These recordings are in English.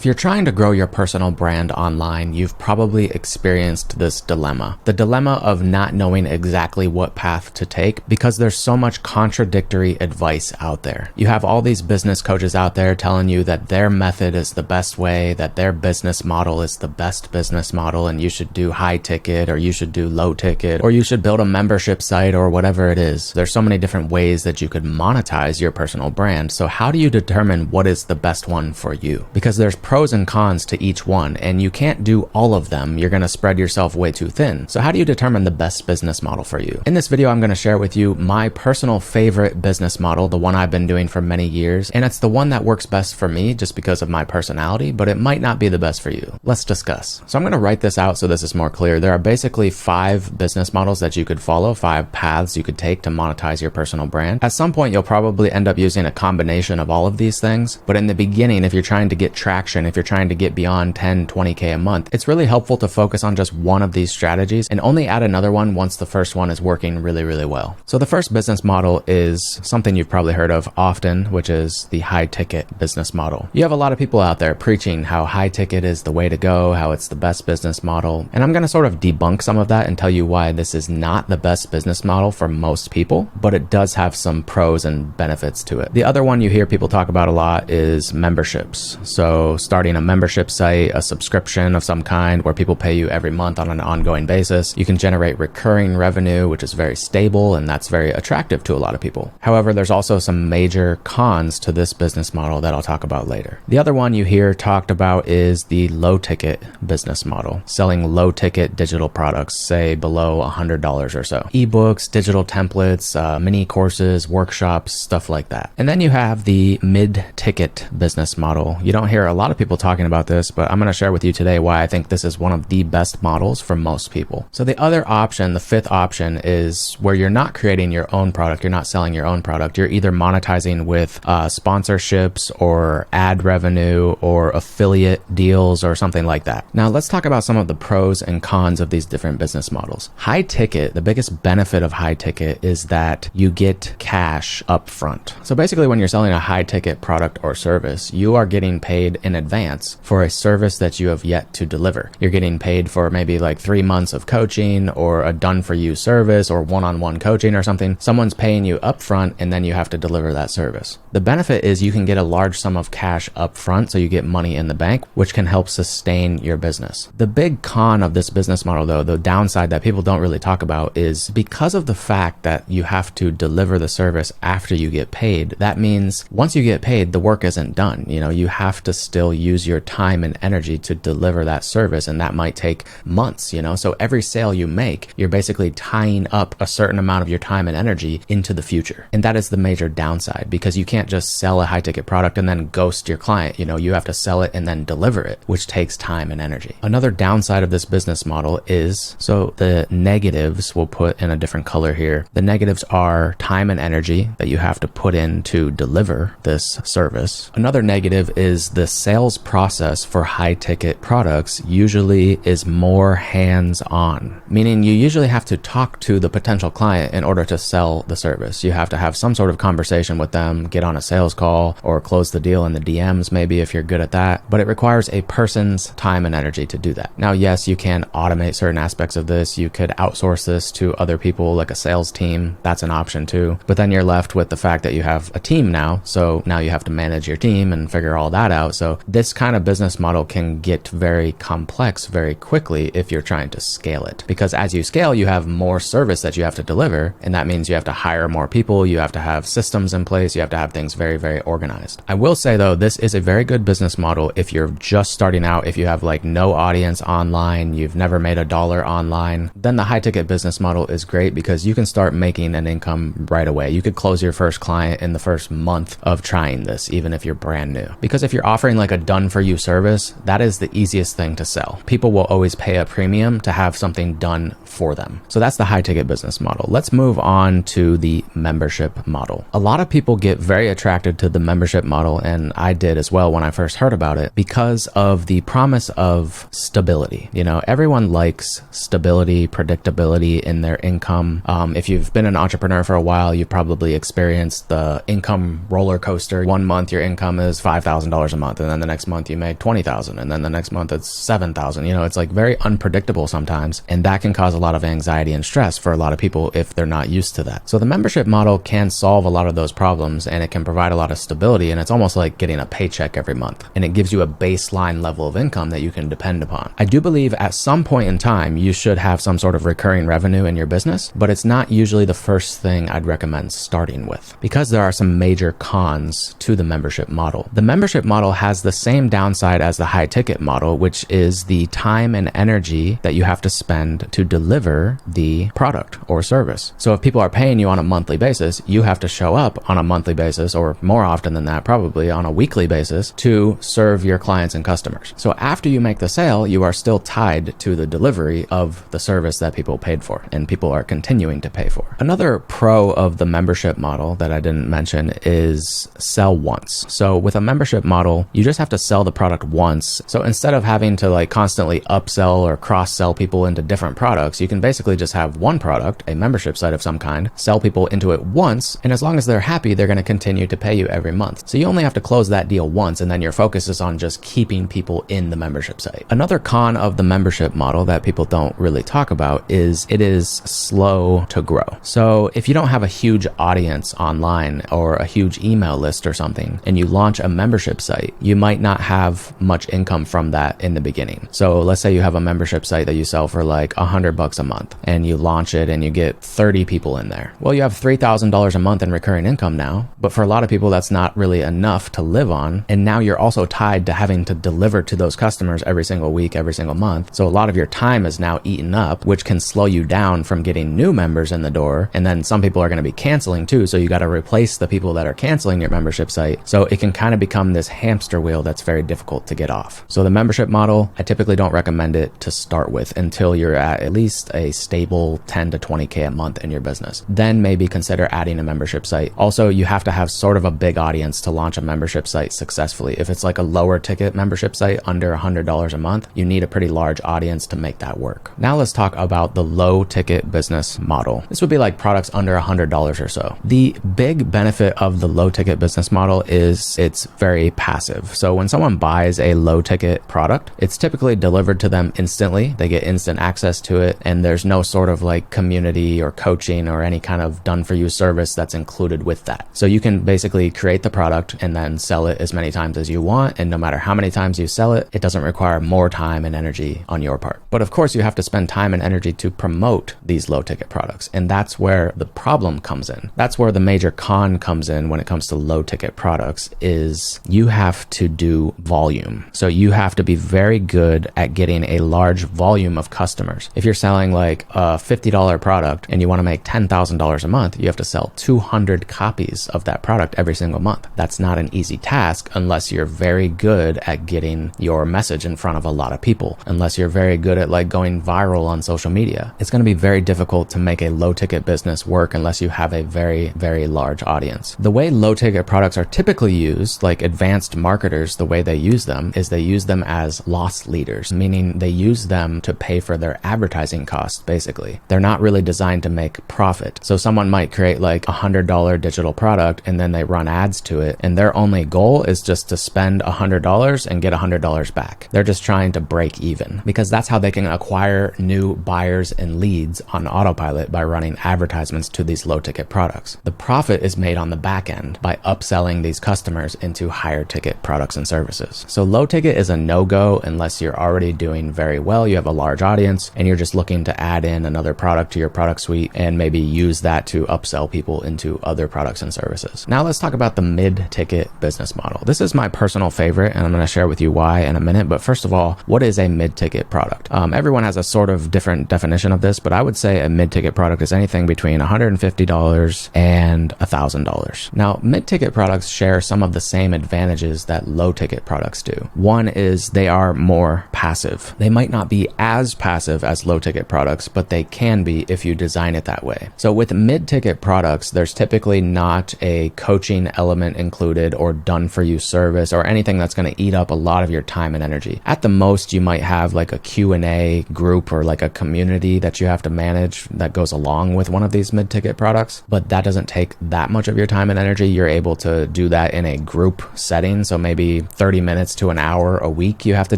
If you're trying to grow your personal brand online, you've probably experienced this dilemma. The dilemma of not knowing exactly what path to take because there's so much contradictory advice out there. You have all these business coaches out there telling you that their method is the best way, that their business model is the best business model, and you should do high ticket or you should do low ticket or you should build a membership site or whatever it is. There's so many different ways that you could monetize your personal brand. So how do you determine what is the best one for you? Because there's pros and cons to each one, and you can't do all of them. You're going to spread yourself way too thin. So how do you determine the best business model for you? In this video, I'm going to share with you my personal favorite business model, the one I've been doing for many years, and it's the one that works best for me just because of my personality, but it might not be the best for you. Let's discuss. So I'm going to write this out so this is more clear. There are basically 5 business models that you could follow, 5 paths you could take to monetize your personal brand. At some point, you'll probably end up using a combination of all of these things, but in the beginning, if you're trying to get traction, if you're trying to get beyond 10, 20K a month, it's really helpful to focus on just one of these strategies and only add another one once the first one is working really, really well. So the first business model is something you've probably heard of often, which is the high ticket business model. You have a lot of people out there preaching how high ticket is the way to go, how it's the best business model. And I'm going to sort of debunk some of that and tell you why this is not the best business model for most people, but it does have some pros and benefits to it. The other one you hear people talk about a lot is memberships. So starting a membership site, a subscription of some kind where people pay you every month on an ongoing basis. You can generate recurring revenue, which is very stable, and that's very attractive to a lot of people. However, there's also some major cons to this business model that I'll talk about later. The other one you hear talked about is the low ticket business model, selling low ticket digital products, say below $100 or so. Ebooks, digital templates, mini courses, workshops, stuff like that. And then you have the mid ticket business model. You don't hear a lot of people talking about this, but I'm going to share with you today why I think this is one of the best models for most people. So the other option, the 5th option, is where you're not creating your own product. You're not selling your own product. You're either monetizing with sponsorships or ad revenue or affiliate deals or something like that. Now let's talk about some of the pros and cons of these different business models. High ticket, the biggest benefit of high ticket is that you get cash up front. So basically when you're selling a high ticket product or service, you are getting paid in advance for a service that you have yet to deliver. You're getting paid for maybe like 3 months of coaching or a done for you service or one-on-one coaching or something. Someone's paying you upfront and then you have to deliver that service. The benefit is you can get a large sum of cash upfront, so you get money in the bank, which can help sustain your business. The big con of this business model though, the downside that people don't really talk about, is because of the fact that you have to deliver the service after you get paid. That means once you get paid, the work isn't done. You have to still use your time and energy to deliver that service, and that might take months, so every sale you make, you're basically tying up a certain amount of your time and energy into the future. And that is the major downside, because you can't just sell a high ticket product and then ghost your client. You have to sell it and then deliver it, which takes time and energy. Another downside of this business model is, so the negatives we'll put in a different color here. The negatives are time and energy that you have to put in to deliver this service. Another negative is the sales process for high ticket products usually is more hands-on, meaning you usually have to talk to the potential client in order to sell the service. You have to have some sort of conversation with them, get on a sales call, or close the deal in the DMs maybe if you're good at that, but it requires a person's time and energy to do that. Now, yes, you can automate certain aspects of this. You could outsource this to other people like a sales team. That's an option too. But then you're left with the fact that you have a team now. So now you have to manage your team and figure all that out. So this kind of business model can get very complex very quickly if you're trying to scale it, because as you scale, you have more service that you have to deliver. And that means you have to hire more people. You have to have systems in place. You have to have things very, very organized. I will say though, this is a very good business model if you're just starting out, if you have like no audience online, you've never made $1 online, then the high ticket business model is great because you can start making an income right away. You could close your first client in the first month of trying this, even if you're brand new. Because if you're offering like a done for you service, that is the easiest thing to sell. People will always pay a premium to have something done for them. So that's the high ticket business model. Let's move on to the membership model. A lot of people get very attracted to the membership model, and I did as well when I first heard about it, because of the promise of stability. You know, everyone likes stability, predictability in their income. If you've been an entrepreneur for a while, you've probably experienced the income roller coaster. One month your income is $5,000 a month, and then the next month you make $20,000, and then the next month it's $7,000. You know, it's like very unpredictable sometimes, and that can cause a lot of anxiety and stress for a lot of people if they're not used to that. So the membership model can solve a lot of those problems, and it can provide a lot of stability, and it's almost like getting a paycheck every month, and it gives you a baseline level of income that you can depend upon. I do believe at some point in time you should have some sort of recurring revenue in your business, but it's not usually the first thing I'd recommend starting with, because there are some major cons to the membership model. The membership model has the same downside as the high ticket model, which is the time and energy that you have to spend to deliver the product or service. So if people are paying you on a monthly basis, you have to show up on a monthly basis, or more often than that, probably on a weekly basis, to serve your clients and customers. So after you make the sale, you are still tied to the delivery of the service that people paid for and people are continuing to pay for. Another pro of the membership model that I didn't mention is sell once. So with a membership model, you just have to sell the product once. So instead of having to like constantly upsell or cross-sell people into different products, you can basically just have one product, a membership site of some kind, sell people into it once, and as long as they're happy, they're going to continue to pay you every month. So you only have to close that deal once, and then your focus is on just keeping people in the membership site. Another con of the membership model that people don't really talk about is it is slow to grow. So if you don't have a huge audience online or a huge email list or something, and you launch a membership site, you might not have much income from that in the beginning. So let's say you have a membership site that you sell for like $100 a month, and you launch it and you get 30 people in there. Well, you have $3,000 a month in recurring income now, but for a lot of people, that's not really enough to live on. And now you're also tied to having to deliver to those customers every single week, every single month. So a lot of your time is now eaten up, which can slow you down from getting new members in the door. And then some people are going to be canceling too. So you got to replace the people that are canceling your membership site. So it can kind of become this hamster wheel that's very difficult to get off. So the membership model, I typically don't recommend it to start with until you're at least a stable 10 to 20K a month in your business. Then maybe consider adding a membership site. Also, you have to have sort of a big audience to launch a membership site successfully. If it's like a lower ticket membership site under $100 a month, you need a pretty large audience to make that work. Now let's talk about the low ticket business model. This would be like products under $100 or so. The big benefit of the low ticket business model is it's very passive. So when someone buys a low ticket product, it's typically delivered to them instantly. They get instant access to it, and there's no sort of like community or coaching or any kind of done for you service that's included with that. So you can basically create the product and then sell it as many times as you want. And no matter how many times you sell it, it doesn't require more time and energy on your part. But of course, you have to spend time and energy to promote these low ticket products. And that's where the problem comes in. That's where the major con comes in when it comes to low ticket products, is you have to do volume. So you have to be very good at getting a large volume of customers. If you're selling like a $50 product and you want to make $10,000 a month, you have to sell 200 copies of that product every single month. That's not an easy task unless you're very good at getting your message in front of a lot of people, unless you're very good at like going viral on social media. It's going to be very difficult to make a low ticket business work unless you have a very, very large audience. The way low ticket products are typically used, like advanced marketers, the way they use them is they use them as loss leaders, meaning they use them to pay for their advertising costs, basically. They're not really designed to make profit. So someone might create like $100 digital product and then they run ads to it, and their only goal is just to spend $100 and get $100 back. They're just trying to break even, because that's how they can acquire new buyers and leads on autopilot, by running advertisements to these low ticket products. The profit is made on the back end by upselling these customers into higher ticket products and services. So low ticket is a no-go unless you're already doing very well, you have a large audience, and you're just looking to add in another product to your product suite and maybe use that to upsell people into other products and services. Now let's talk about the mid-ticket business model. This is my personal favorite, and I'm going to share with you why in a minute. But first of all, what is a mid-ticket product? Everyone has a sort of different definition of this, but I would say a mid-ticket product is anything between $150 and $1,000. Now, mid-ticket products share some of the same advantages that low-ticket products do. One is they are more passive. They might not be as passive as low-ticket ticket products, but they can be if you design it that way. So with mid-ticket products, there's typically not a coaching element included or done for you service or anything that's going to eat up a lot of your time and energy. At the most, you might have like a Q&A group or like a community that you have to manage that goes along with one of these mid-ticket products, but that doesn't take that much of your time and energy. You're able to do that in a group setting. So maybe 30 minutes to an hour a week you have to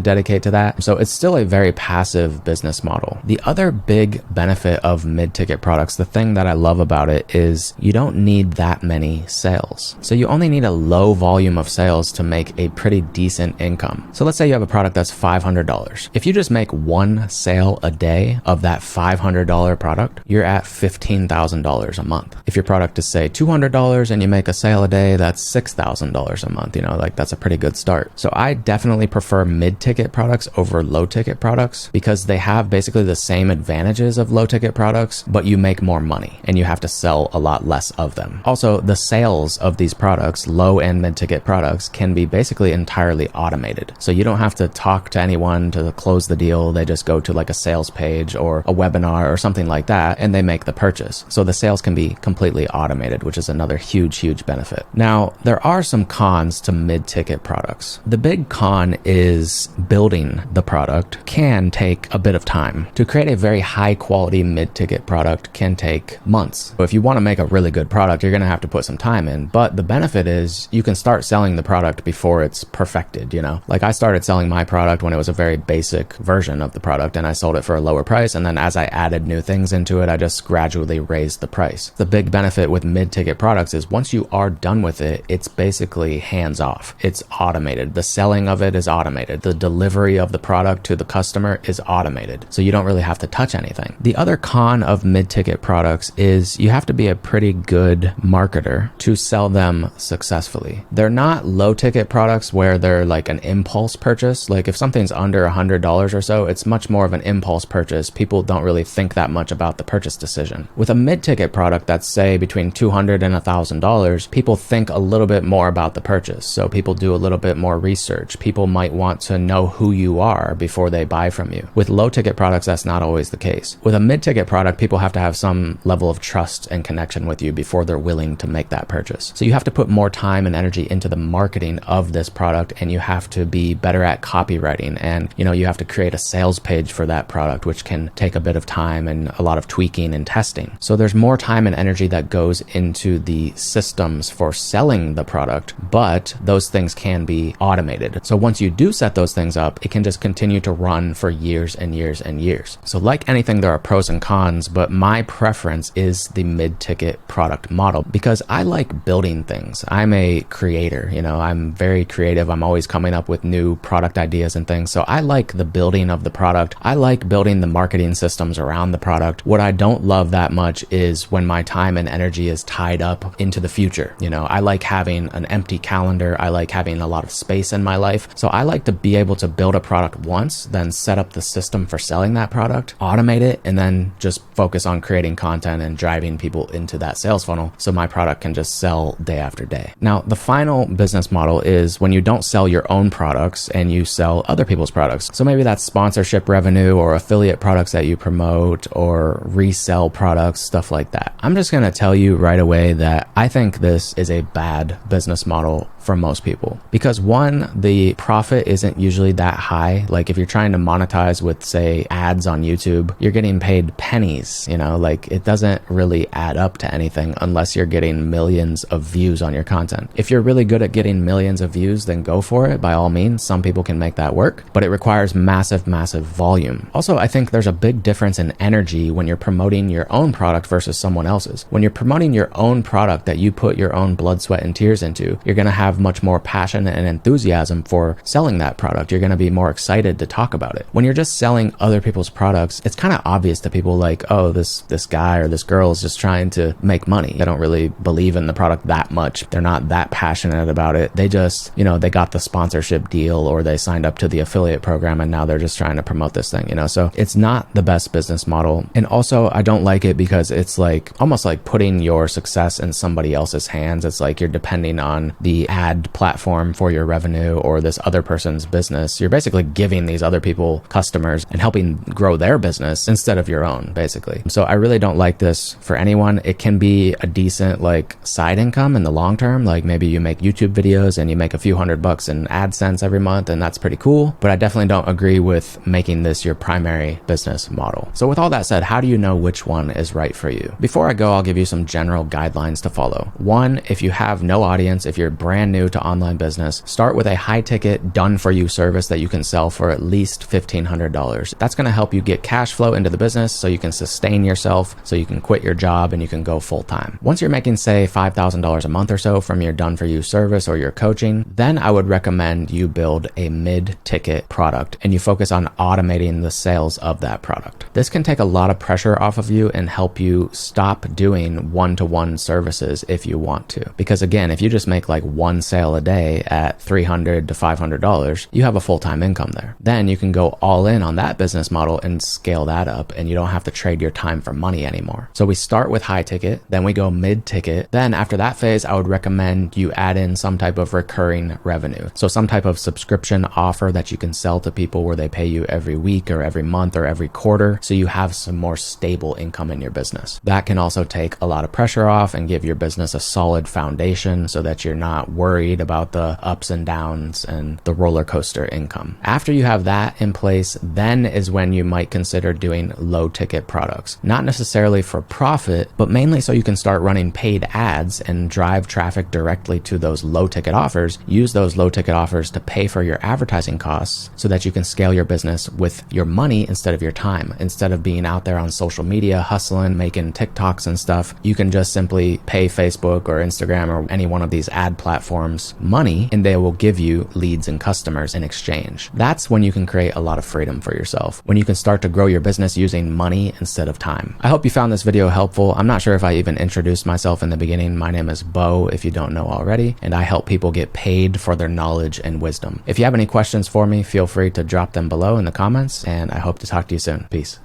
dedicate to that. So it's still a very passive business model. The other big benefit of mid-ticket products, the thing that I love about it, is you don't need that many sales. So you only need a low volume of sales to make a pretty decent income. So let's say you have a product that's $500. If you just make one sale a day of that $500 product, you're at $15,000 a month. If your product is say $200 and you make a sale a day, that's $6,000 a month. Like that's a pretty good start. So I definitely prefer mid-ticket products over low-ticket products because they have basically the same advantages of low-ticket products, but you make more money and you have to sell a lot less of them. Also, the sales of these products, low and mid-ticket products, can be basically entirely automated. So you don't have to talk to anyone to close the deal. They just go to like a sales page or a webinar or something like that, and they make the purchase. So the sales can be completely automated, which is another huge benefit. Now, there are some cons to mid-ticket products. The big con is building the product can take a bit of time. To create a very high quality mid-ticket product can take months. If you want to make a really good product, you're going to have to put some time in. But the benefit is you can start selling the product before it's perfected, Like I started selling my product when it was a very basic version of the product and I sold it for a lower price. And then as I added new things into it, I just gradually raised the price. The big benefit with mid-ticket products is once you are done with it, it's basically hands off. It's automated. The selling of it is automated. The delivery of the product to the customer is automated. So you don't really have to touch anything. The other con of mid-ticket products is you have to be a pretty good marketer to sell them successfully. They're not low-ticket products where they're like an impulse purchase. Like if something's under $100 or so, it's much more of an impulse purchase. People don't really think that much about the purchase decision. With a mid-ticket product that's say between $200 and $1,000, people think a little bit more about the purchase. So people do a little bit more research. People might want to know who you are before they buy from you. With low-ticket products, that's not always the case. With a mid-ticket product, people have to have some level of trust and connection with you before they're willing to make that purchase. So you have to put more time and energy into the marketing of this product, and you have to be better at copywriting, and you have to create a sales page for that product, which can take a bit of time and a lot of tweaking and testing. So there's more time and energy that goes into the systems for selling the product, but those things can be automated. So once you do set those things up, it can just continue to run for years and years and years. So like anything, there are pros and cons, but my preference is the mid-ticket product model because I like building things. I'm a creator, I'm very creative. I'm always coming up with new product ideas and things. So I like the building of the product. I like building the marketing systems around the product. What I don't love that much is when my time and energy is tied up into the future. I like having an empty calendar. I like having a lot of space in my life. So I like to be able to build a product once, then set up the system for selling that product, automate it, and then just focus on creating content and driving people into that sales funnel so my product can just sell day after day. Now, the final business model is when you don't sell your own products and you sell other people's products. So maybe that's sponsorship revenue or affiliate products that you promote or resell products, stuff like that. I'm just going to tell you right away that I think this is a bad business model for most people because one, the profit isn't usually that high. Like if you're trying to monetize with say ads on YouTube, you're getting paid pennies, like it doesn't really add up to anything unless you're getting millions of views on your content. If you're really good at getting millions of views, then go for it. By all means, some people can make that work, but it requires massive volume. Also, I think there's a big difference in energy when you're promoting your own product versus someone else's. When you're promoting your own product that you put your own blood, sweat, and tears into, you're going to have much more passion and enthusiasm for selling that product. You're going to be more excited to talk about it. When you're just selling other people's products, it's kind of obvious to people like, oh, this guy or this girl is just trying to make money. They don't really believe in the product that much. They're not that passionate about it. They just, they got the sponsorship deal or they signed up to the affiliate program and now they're just trying to promote this thing, So it's not the best business model. And also I don't like it because it's like almost like putting your success in somebody else's hands. It's like you're depending on the ad platform for your revenue or this other person's business. You're basically giving these other people customers and helping grow their their business instead of your own, basically. So I really don't like this for anyone. It can be a decent like side income in the long term. Like maybe you make YouTube videos and you make a few $100 in AdSense every month, and that's pretty cool. But I definitely don't agree with making this your primary business model. So with all that said, how do you know which one is right for you? Before I go, I'll give you some general guidelines to follow. One, if you have no audience, if you're brand new to online business, start with a high ticket done for you service that you can sell for at least $1,500. That's going to help you get cash flow into the business so you can sustain yourself, so you can quit your job and you can go full time. Once you're making say $5,000 a month or so from your done for you service or your coaching, then I would recommend you build a mid-ticket product and you focus on automating the sales of that product. This can take a lot of pressure off of you and help you stop doing one-to-one services if you want to. Because again, if you just make like one sale a day at $300 to $500, you have a full-time income there. Then you can go all in on that business model and scale that up, and you don't have to trade your time for money anymore. So we start with high ticket, then we go mid-ticket. Then after that phase, I would recommend you add in some type of recurring revenue. So some type of subscription offer that you can sell to people where they pay you every week or every month or every quarter, so you have some more stable income in your business. That can also take a lot of pressure off and give your business a solid foundation so that you're not worried about the ups and downs and the roller coaster income. After you have that in place, then is when you might consider doing low ticket products. Not necessarily for profit, but mainly so you can start running paid ads and drive traffic directly to those low ticket offers. Use those low ticket offers to pay for your advertising costs so that you can scale your business with your money instead of your time. Instead of being out there on social media hustling, making TikToks and stuff, you can just simply pay Facebook or Instagram or any one of these ad platforms money, and they will give you leads and customers in exchange. That's when you can create a lot of freedom for yourself, when you can start to grow your business using money instead of time. I hope you found this video helpful. I'm not sure if I even introduced myself in the beginning. My name is Bo, if you don't know already, and I help people get paid for their knowledge and wisdom. If you have any questions for me, feel free to drop them below in the comments, and I hope to talk to you soon. Peace.